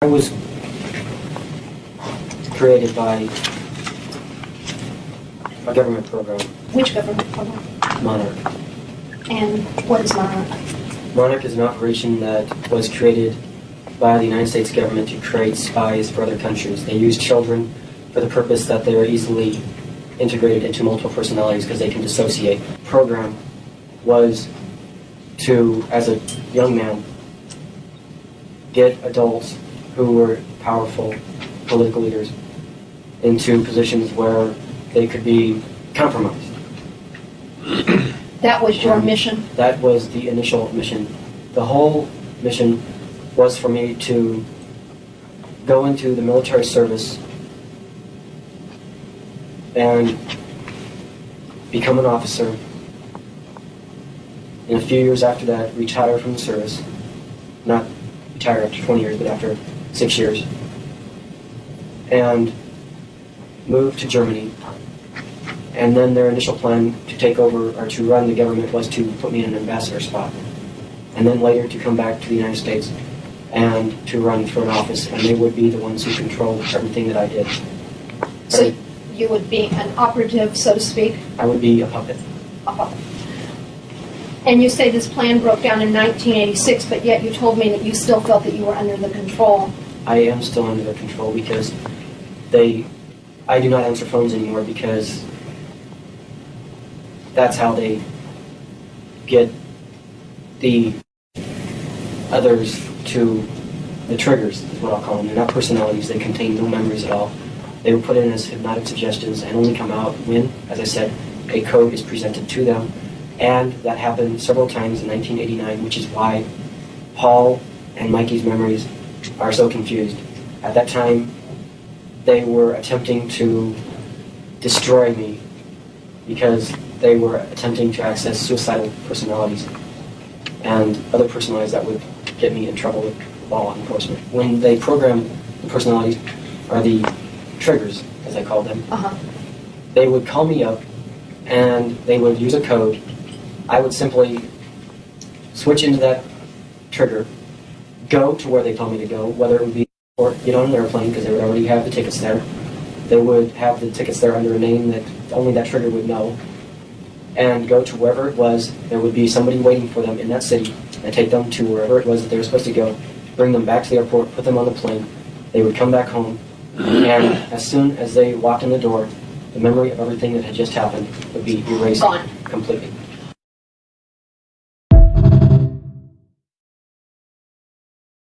I was created by a government program. Which government program? Monarch. And what is Monarch? Monarch is an operation that was created by the United States government to create spies for other countries. They use children for the purpose that they are easily integrated into multiple personalities because they can dissociate. The program was to, as a young man, get adults who were powerful political leaders into positions where they could be compromised. That was your mission? That was the initial mission. The whole mission was for me to go into the military service and become an officer. And a few years after that, retire from the service. Not retire after 20 years, but after 6 years. And move to Germany. And then their initial plan to take over or to run the government was to put me in an ambassador spot. And then later to come back to the United States and to run for an office, and they would be the ones who controlled everything that I did. So you would be an operative, so to speak? I would be a puppet. A puppet. And you say this plan broke down in 1986, but yet you told me that you still felt that you were under the control. I am still under their control because I do not answer phones anymore because that's how they get the others to the triggers, is what I'll call them. They're not personalities. They contain no memories at all. They were put in as hypnotic suggestions and only come out when, as I said, a code is presented to them. And that happened several times in 1989, which is why Paul and Mikey's memories are so confused. At that time, they were attempting to destroy me because they were attempting to access suicidal personalities and other personalities that would get me in trouble with law enforcement. When they program the personalities, or the triggers, as I called them, they would call me up and they would use a code. I would simply switch into that trigger, go to where they told me to go, whether it would be or get on an airplane because they would already have the tickets there. They would have the tickets there under a name that only that trigger would know, and go to wherever it was. There would be somebody waiting for them in that city and take them to wherever it was that they were supposed to go, bring them back to the airport, put them on the plane. They would come back home, and as soon as they walked in the door, the memory of everything that had just happened would be erased completely.